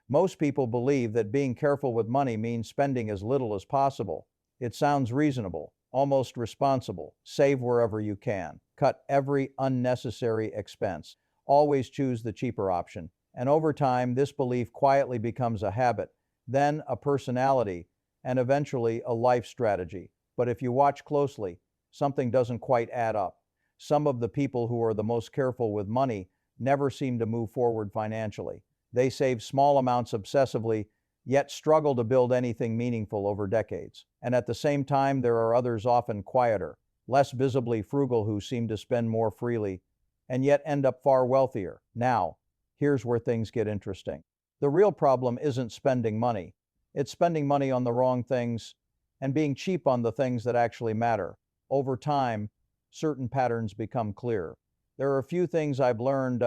Most people believe that being careful with money means spending as little as possible. It sounds reasonable, almost responsible. Save wherever you can. Cut every unnecessary expense. Always choose the cheaper option. And over time, this belief quietly becomes a habit, then a personality, and eventually a life strategy. But if you watch closely, something doesn't quite add up. Some of the people who are the most careful with money never seem to move forward financially. They save small amounts obsessively, yet struggle to build anything meaningful over decades. And at the same time, there are others often quieter, less visibly frugal who seem to spend more freely, and yet end up far wealthier. Now, here's where things get interesting. The real problem isn't spending money. It's spending money on the wrong things and being cheap on the things that actually matter. Over time, certain patterns become clear. There are a few things I've learned,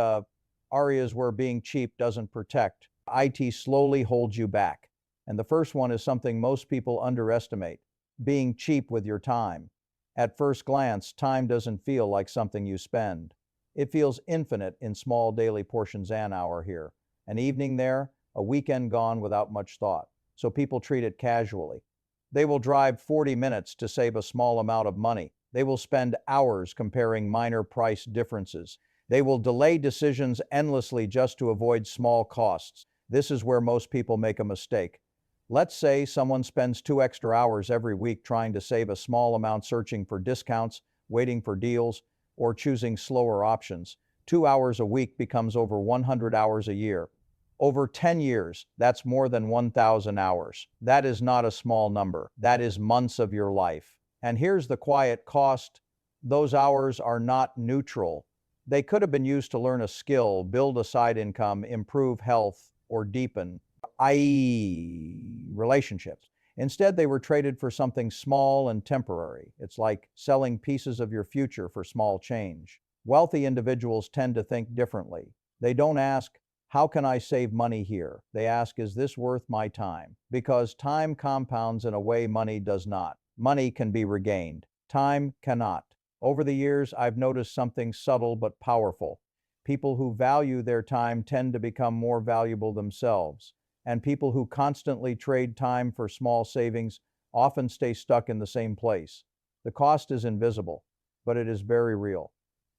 areas where being cheap doesn't protect. IT slowly holds you back. And the first one is something most people underestimate: being cheap with your time. At first glance, time doesn't feel like something you spend. It feels infinite in small daily portions: an hour here, an evening there, a weekend gone without much thought. So people treat it casually. They will drive 40 minutes to save a small amount of money. They will spend hours comparing minor price differences. They will delay decisions endlessly just to avoid small costs. This is where most people make a mistake. Let's say someone spends 2 extra hours every week trying to save a small amount, searching for discounts, waiting for deals, or choosing slower options. 2 hours a week becomes over 100 hours a year. Over 10 years, that's more than 1,000 hours. That is not a small number. That is months of your life. And here's the quiet cost: those hours are not neutral. They could have been used to learn a skill, build a side income, improve health, or deepen, i.e., relationships. Instead, they were traded for something small and temporary. It's like selling pieces of your future for small change. Wealthy individuals tend to think differently. They don't ask, "How can I save money here?" They ask, "Is this worth my time?" Because time compounds in a way money does not. Money can be regained. Time cannot. Over the years, I've noticed something subtle but powerful. People who value their time tend to become more valuable themselves, and people who constantly trade time for small savings often stay stuck in the same place. The cost is invisible, but it is very real.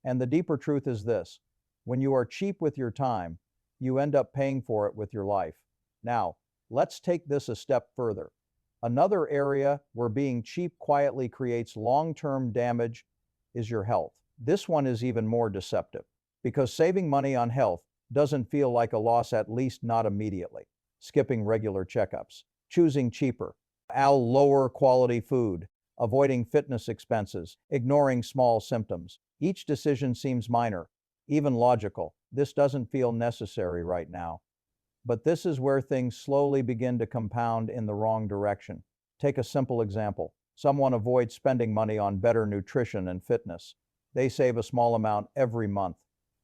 And the deeper truth is this: when you are cheap with your time, you end up paying for it with your life. Now, let's take this a step further. Another area where being cheap quietly creates long-term damage is your health. This one is even more deceptive, because saving money on health doesn't feel like a loss, at least not immediately. Skipping regular checkups, choosing cheaper, lower quality food, avoiding fitness expenses, ignoring small symptoms. Each decision seems minor, even logical. This doesn't feel necessary right now. But this is where things slowly begin to compound in the wrong direction. Take a simple example. Someone avoids spending money on better nutrition and fitness. They save a small amount every month.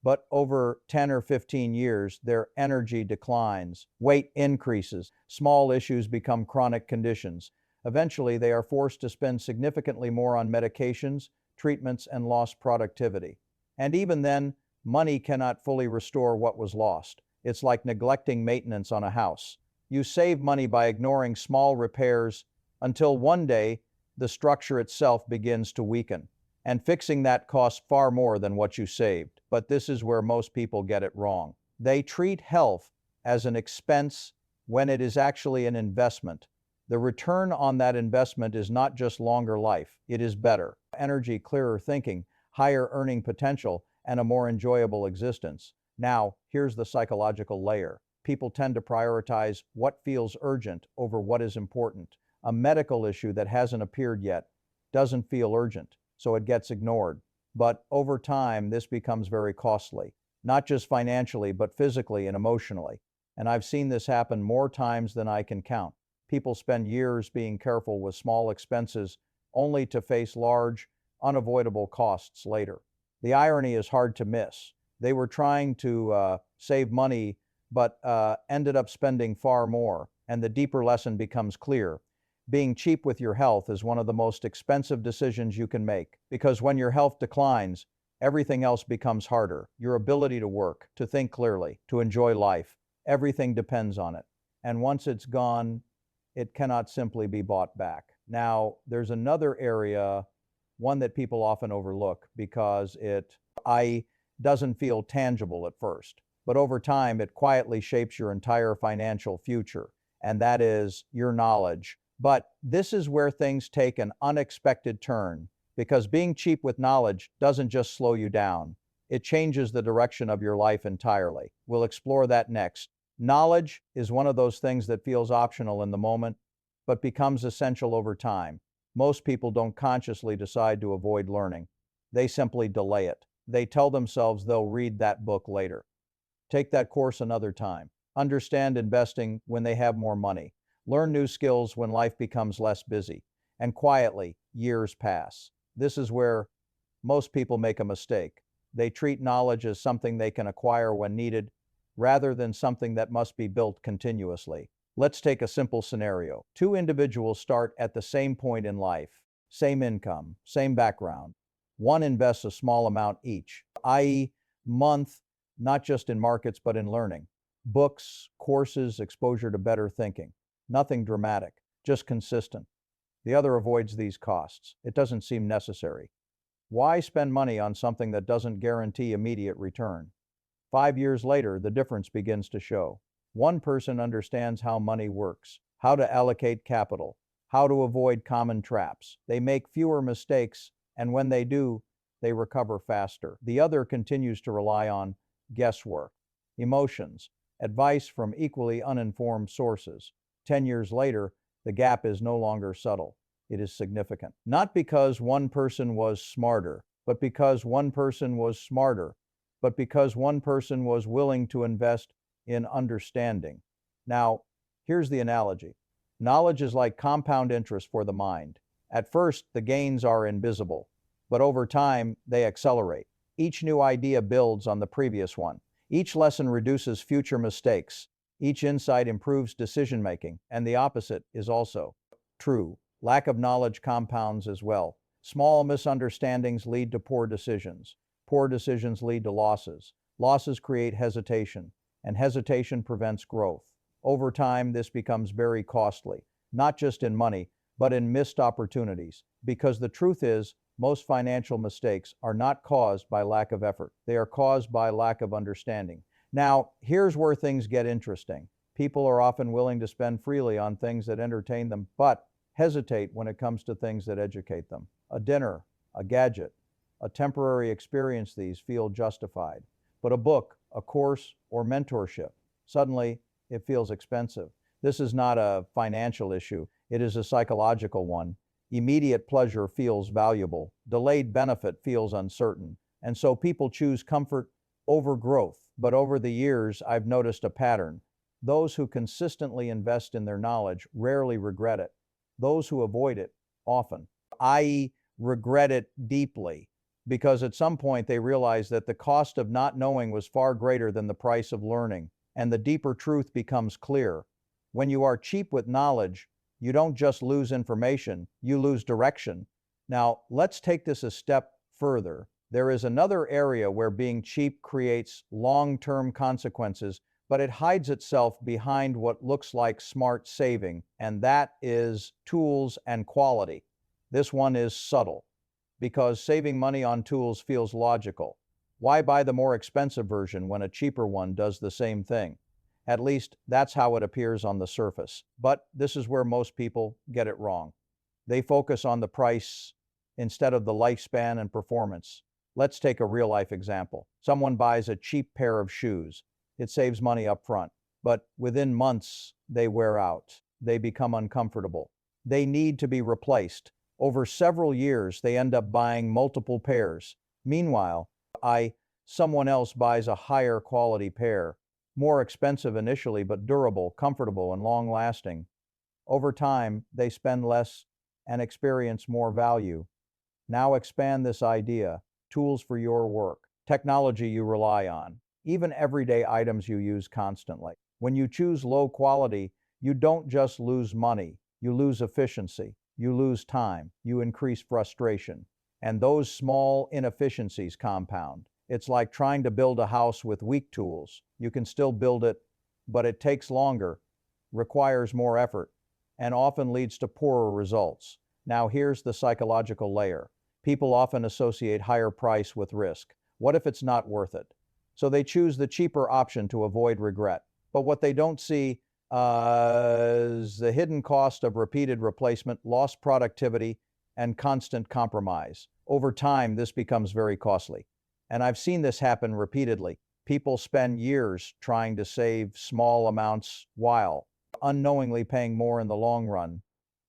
But over 10 or 15 years, their energy declines, weight increases, small issues become chronic conditions. Eventually, they are forced to spend significantly more on medications, treatments, and lost productivity. And even then, money cannot fully restore what was lost. It's like neglecting maintenance on a house. You save money by ignoring small repairs until one day the structure itself begins to weaken. And fixing that costs far more than what you saved. But this is where most people get it wrong. They treat health as an expense when it is actually an investment. The return on that investment is not just longer life, it is better energy, clearer thinking, higher earning potential, and a more enjoyable existence. Now, here's the psychological layer. People tend to prioritize what feels urgent over what is important. A medical issue that hasn't appeared yet doesn't feel urgent, so it gets ignored. But over time, this becomes very costly, not just financially, but physically and emotionally. And I've seen this happen more times than I can count. People spend years being careful with small expenses only to face large, unavoidable costs later. The irony is hard to miss. They were trying to save money, but ended up spending far more. And the deeper lesson becomes clear. Being cheap with your health is one of the most expensive decisions you can make, because when your health declines, everything else becomes harder. Your ability to work, to think clearly, to enjoy life. Everything depends on it. And once it's gone, it cannot simply be bought back. Now, there's another area, one that people often overlook because it doesn't feel tangible at first. But over time, it quietly shapes your entire financial future, and that is your knowledge. But this is where things take an unexpected turn, because being cheap with knowledge doesn't just slow you down, it changes the direction of your life entirely. We'll explore that next. Knowledge is one of those things that feels optional in the moment, but becomes essential over time. Most people don't consciously decide to avoid learning. They simply delay it. They tell themselves they'll read that book later. Take that course another time. Understand investing when they have more money. Learn new skills when life becomes less busy. And quietly, years pass. This is where most people make a mistake. They treat knowledge as something they can acquire when needed, rather than something that must be built continuously. Let's take a simple scenario. Two individuals start at the same point in life, same income, same background. One invests a small amount each, i.e., month, not just in markets, but in learning. Books, courses, exposure to better thinking. Nothing dramatic, just consistent. The other avoids these costs. It doesn't seem necessary. Why spend money on something that doesn't guarantee immediate return? 5 years later, the difference begins to show. One person understands how money works, how to allocate capital, how to avoid common traps. They make fewer mistakes, and when they do, they recover faster. The other continues to rely on guesswork, emotions, advice from equally uninformed sources. 10 years later, the gap is no longer subtle. It is significant. Not because one person was smarter, but because one person was smarter, but because one person was willing to invest in understanding. Now, here's the analogy. Knowledge is like compound interest for the mind. At first, the gains are invisible, but over time, they accelerate. Each new idea builds on the previous one. Each lesson reduces future mistakes. Each insight improves decision-making, and the opposite is also true. Lack of knowledge compounds as well. Small misunderstandings lead to poor decisions. Poor decisions lead to losses. Losses create hesitation, and hesitation prevents growth. Over time, this becomes very costly, not just in money, but in missed opportunities, because the truth is, most financial mistakes are not caused by lack of effort. They are caused by lack of understanding. Now, here's where things get interesting. People are often willing to spend freely on things that entertain them, but hesitate when it comes to things that educate them. A dinner, a gadget, a temporary experience, these feel justified. But a book, a course, or mentorship, suddenly it feels expensive. This is not a financial issue, it is a psychological one. Immediate pleasure feels valuable, delayed benefit feels uncertain, and so people choose comfort over growth. But over the years, I've noticed a pattern. Those who consistently invest in their knowledge rarely regret it. Those who avoid it often, i.e., regret it deeply, because at some point they realize that the cost of not knowing was far greater than the price of learning, and the deeper truth becomes clear. When you are cheap with knowledge, you don't just lose information, you lose direction. Now, let's take this a step further. There is another area where being cheap creates long-term consequences, but it hides itself behind what looks like smart saving, and that is tools and quality. This one is subtle, because saving money on tools feels logical. Why buy the more expensive version when a cheaper one does the same thing? At least that's how it appears on the surface. But this is where most people get it wrong. They focus on the price instead of the lifespan and performance. Let's take a real-life example. Someone buys a cheap pair of shoes. It saves money up front, but within months, they wear out. They become uncomfortable. They need to be replaced. Over several years, they end up buying multiple pairs. Meanwhile, someone else buys a higher quality pair, more expensive initially, but durable, comfortable, and long-lasting. Over time, they spend less and experience more value. Now expand this idea. Tools for your work, technology you rely on, even everyday items you use constantly. When you choose low quality, you don't just lose money, you lose efficiency, you lose time, you increase frustration. And those small inefficiencies compound. It's like trying to build a house with weak tools. You can still build it, but it takes longer, requires more effort, and often leads to poorer results. Now, here's the psychological layer. People often associate higher price with risk. What if it's not worth it? So they choose the cheaper option to avoid regret. But what they don't see is the hidden cost of repeated replacement, lost productivity, and constant compromise. Over time, this becomes very costly. And I've seen this happen repeatedly. People spend years trying to save small amounts while unknowingly paying more in the long run.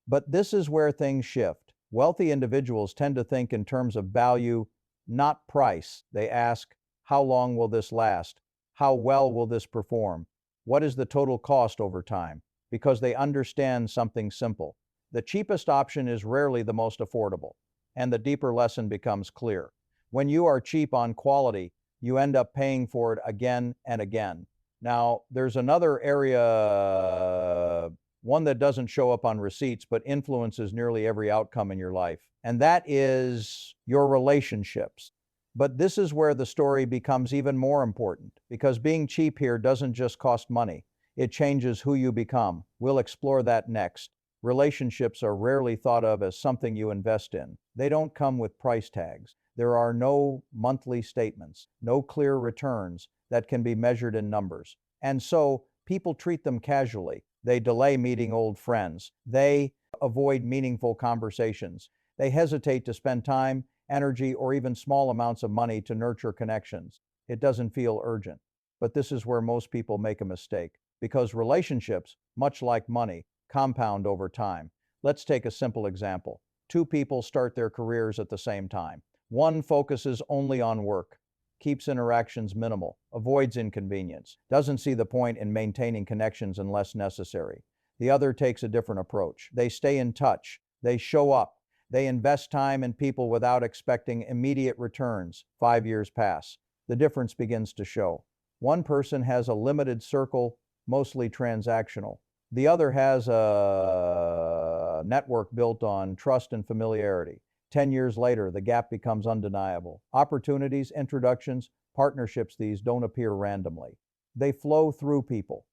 But this is where things shift. Wealthy individuals tend to think in terms of value, not price. They ask, how long will this last? How well will this perform? What is the total cost over time? Because they understand something simple. The cheapest option is rarely the most affordable, and the deeper lesson becomes clear. When you are cheap on quality, you end up paying for it again and again. Now, there's another area, one that doesn't show up on receipts, but influences nearly every outcome in your life, and that is your relationships. But this is where the story becomes even more important, because being cheap here doesn't just cost money, it changes who you become. We'll explore that next. Relationships are rarely thought of as something you invest in. They don't come with price tags. There are no monthly statements, no clear returns that can be measured in numbers. And so people treat them casually. They delay meeting old friends. They avoid meaningful conversations. They hesitate to spend time, energy, or even small amounts of money to nurture connections. It doesn't feel urgent. But this is where most people make a mistake, because relationships, much like money, compound over time. Let's take a simple example. Two people start their careers at the same time. One focuses only on work, keeps interactions minimal, avoids inconvenience, doesn't see the point in maintaining connections unless necessary. The other takes a different approach. They stay in touch, they show up, they invest time in people without expecting immediate returns. 5 years pass. The difference begins to show. One person has a limited circle, mostly transactional. The other has a network built on trust and familiarity. 10 years later, the gap becomes undeniable. Opportunities, introductions, partnerships, these don't appear randomly. They flow through people.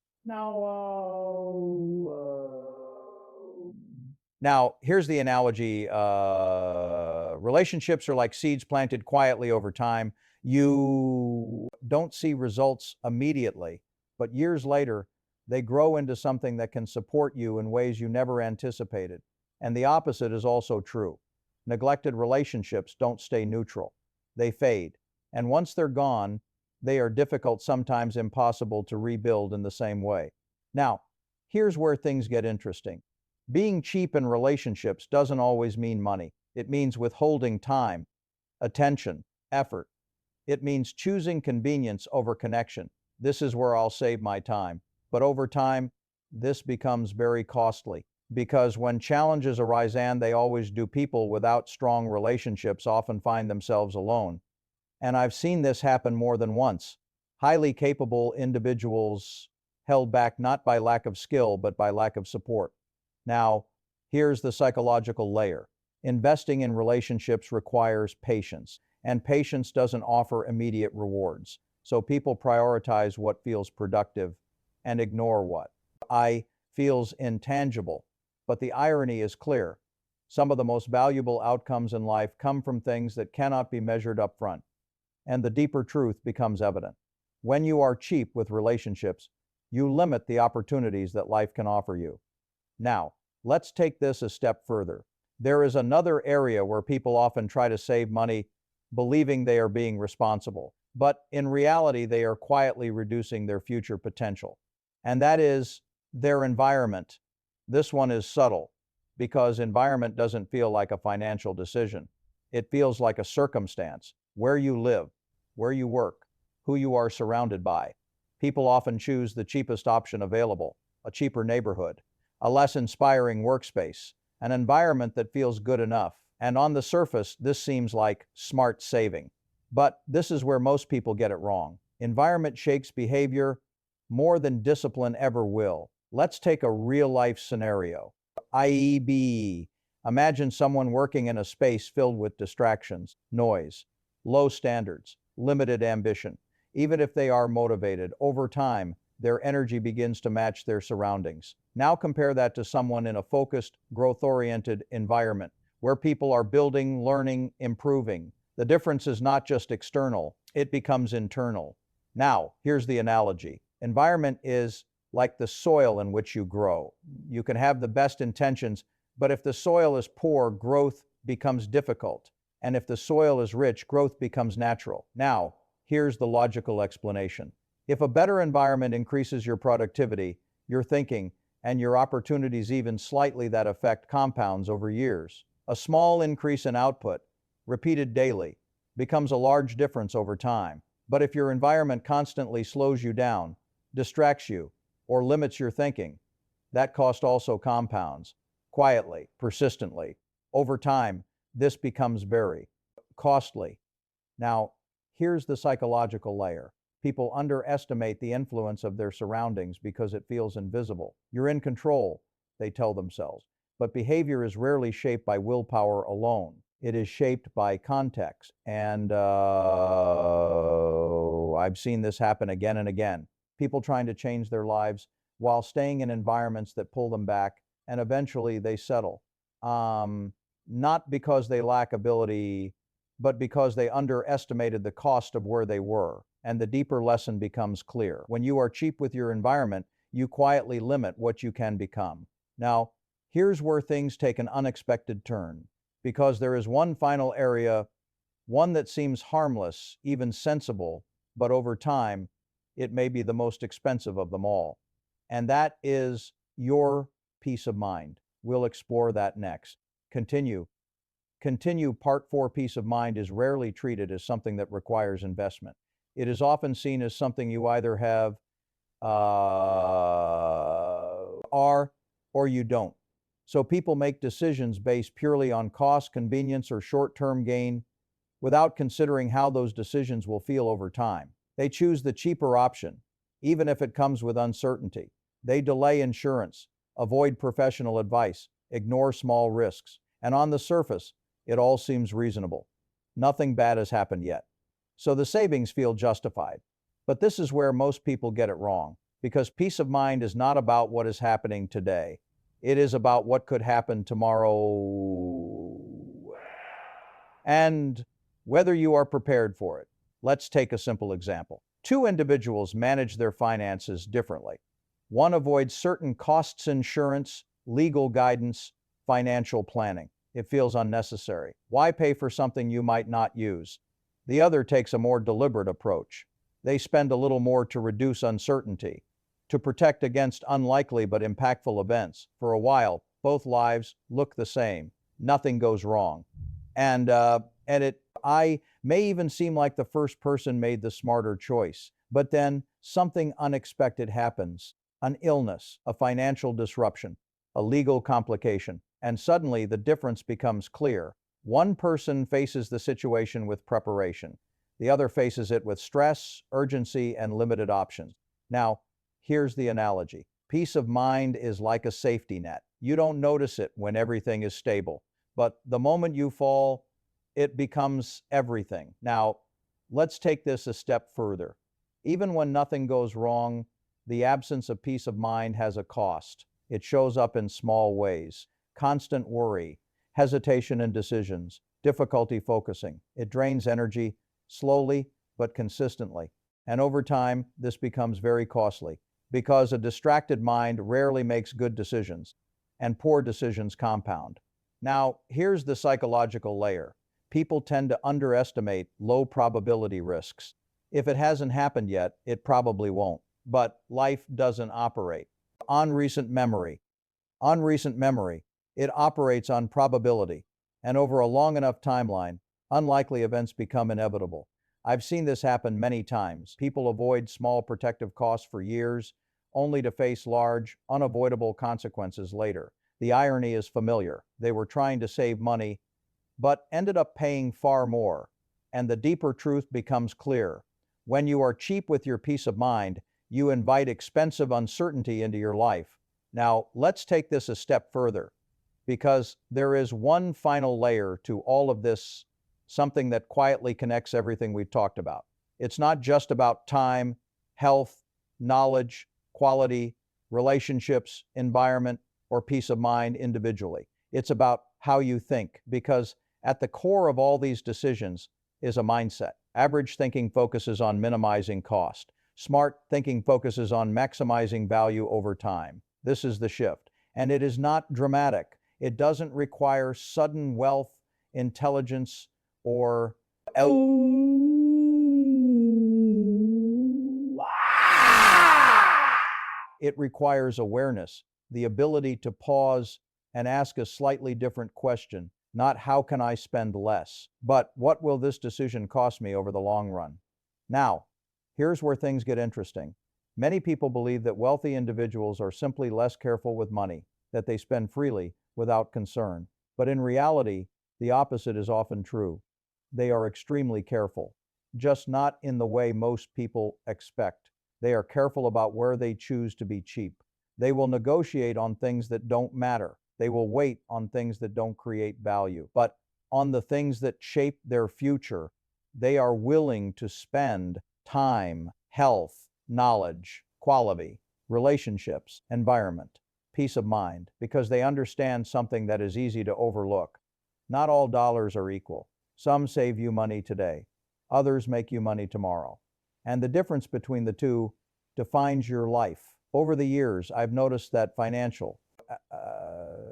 Now, here's the analogy. Relationships are like seeds planted quietly over time. You don't see results immediately, but years later, they grow into something that can support you in ways you never anticipated. And the opposite is also true. Neglected relationships don't stay neutral. They fade. And once they're gone, they are difficult, sometimes impossible to rebuild in the same way. Now, here's where things get interesting. Being cheap in relationships doesn't always mean money. It means withholding time, attention, effort. It means choosing convenience over connection. This is where I'll save my time. But over time, this becomes very costly, because when challenges arise, and they always do, people without strong relationships often find themselves alone. And I've seen this happen more than once. Highly capable individuals held back not by lack of skill, but by lack of support. Now, here's the psychological layer. Investing in relationships requires patience, and patience doesn't offer immediate rewards. So people prioritize what feels productive and ignore what feels intangible. But the irony is clear. Some of the most valuable outcomes in life come from things that cannot be measured up front, and the deeper truth becomes evident. When you are cheap with relationships, you limit the opportunities that life can offer you. Now, let's take this a step further. There is another area where people often try to save money, believing they are being responsible, but in reality, they are quietly reducing their future potential. And that is their environment. This one is subtle, because environment doesn't feel like a financial decision. It feels like a circumstance: where you live, where you work, who you are surrounded by. People often choose the cheapest option available: a cheaper neighborhood, a less inspiring workspace, an environment that feels good enough. And on the surface, this seems like smart saving. But this is where most people get it wrong. Environment shapes behavior more than discipline ever will. Let's take a real-life scenario. IEB. Imagine someone working in a space filled with distractions, noise, low standards, limited ambition. Even if they are motivated, over time, their energy begins to match their surroundings. Now compare that to someone in a focused, growth-oriented environment where people are building, learning, improving. The difference is not just external, it becomes internal. Now, here's the analogy. Environment is like the soil in which you grow. You can have the best intentions, but if the soil is poor, growth becomes difficult. And if the soil is rich, growth becomes natural. Now, here's the logical explanation. If a better environment increases your productivity, your thinking, and your opportunities even slightly, that effect compounds over years. A small increase in output, repeated daily, becomes a large difference over time. But if your environment constantly slows you down, distracts you, or limits your thinking, that cost also compounds, quietly, persistently. Over time, this becomes very costly. Now, here's the psychological layer. People underestimate the influence of their surroundings because it feels invisible. You're in control, they tell themselves. But behavior is rarely shaped by willpower alone. It is shaped by context. And I've seen this happen again and again. People trying to change their lives while staying in environments that pull them back, and eventually they settle. Not because they lack ability, but because they underestimated the cost of where they were. And the deeper lesson becomes clear. When you are cheap with your environment, you quietly limit what you can become. Now, here's where things take an unexpected turn, because there is one final area, one that seems harmless, even sensible, but over time, it may be the most expensive of them all. And that is your peace of mind. We'll explore that next. Continue. Part 4. Peace of mind is rarely treated as something that requires investment. It is often seen as something you either have, are, or you don't. So people make decisions based purely on cost, convenience, or short-term gain without considering how those decisions will feel over time. They choose the cheaper option, even if it comes with uncertainty. They delay insurance, avoid professional advice, ignore small risks, and on the surface, it all seems reasonable. Nothing bad has happened yet. So the savings feel justified. But this is where most people get it wrong, because peace of mind is not about what is happening today. It is about what could happen tomorrow, and whether you are prepared for it. Let's take a simple example. Two individuals manage their finances differently. One avoids certain costs, insurance, legal guidance, financial planning. It feels unnecessary. Why pay for something you might not use? The other takes a more deliberate approach. They spend a little more to reduce uncertainty, to protect against unlikely but impactful events. For a while, both lives look the same. Nothing goes wrong. And I may even seem like the first person made the smarter choice. But then something unexpected happens. An illness, a financial disruption, a legal complication, and suddenly the difference becomes clear. One person faces the situation with preparation. The other faces it with stress, urgency, and limited options. Now, here's the analogy. Peace of mind is like a safety net. You don't notice it when everything is stable, but the moment you fall, it becomes everything. Now, let's take this a step further. Even when nothing goes wrong, the absence of peace of mind has a cost. It shows up in small ways. Constant worry, hesitation in decisions, difficulty focusing. It drains energy slowly but consistently. And over time, this becomes very costly because a distracted mind rarely makes good decisions, and poor decisions compound. Now, here's the psychological layer. People tend to underestimate low probability risks. If it hasn't happened yet, it probably won't. But life doesn't operate on recent memory. It operates on probability, and over a long enough timeline, unlikely events become inevitable. I've seen this happen many times. People avoid small protective costs for years, only to face large, unavoidable consequences later. The irony is familiar. They were trying to save money, but ended up paying far more. And the deeper truth becomes clear. When you are cheap with your peace of mind, you invite expensive uncertainty into your life. Now, let's take this a step further, because there is one final layer to all of this, something that quietly connects everything we've talked about. It's not just about time, health, knowledge, quality, relationships, environment, or peace of mind individually. It's about how you think, because at the core of all these decisions is a mindset. Average thinking focuses on minimizing cost. Smart thinking focuses on maximizing value over time. This is the shift. And it is not dramatic. It doesn't require sudden wealth, intelligence, or it requires awareness, the ability to pause and ask a slightly different question, not how can I spend less, but what will this decision cost me over the long run? Now, here's where things get interesting. Many people believe that wealthy individuals are simply less careful with money, that they spend freely without concern. But in reality, the opposite is often true. They are extremely careful, just not in the way most people expect. They are careful about where they choose to be cheap. They will negotiate on things that don't matter. They will wait on things that don't create value. But on the things that shape their future, they are willing to spend time, health, knowledge, quality, relationships, environment, peace of mind, because they understand something that is easy to overlook. Not all dollars are equal. Some save you money today. Others make you money tomorrow. And the difference between the two defines your life. Over the years, I've noticed that financial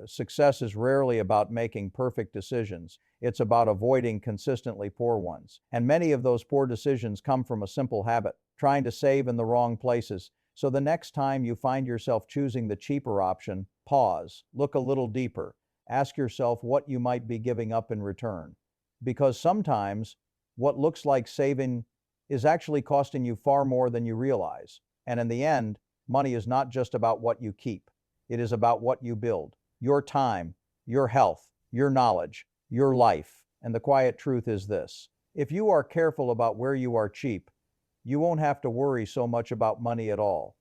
success is rarely about making perfect decisions. It's about avoiding consistently poor ones. And many of those poor decisions come from a simple habit, trying to save in the wrong places. So the next time you find yourself choosing the cheaper option, pause, look a little deeper, ask yourself what you might be giving up in return. Because sometimes what looks like saving is actually costing you far more than you realize. And in the end, money is not just about what you keep. It is about what you build. Your time, your health, your knowledge, your life. And the quiet truth is this: if you are careful about where you are cheap, you won't have to worry so much about money at all.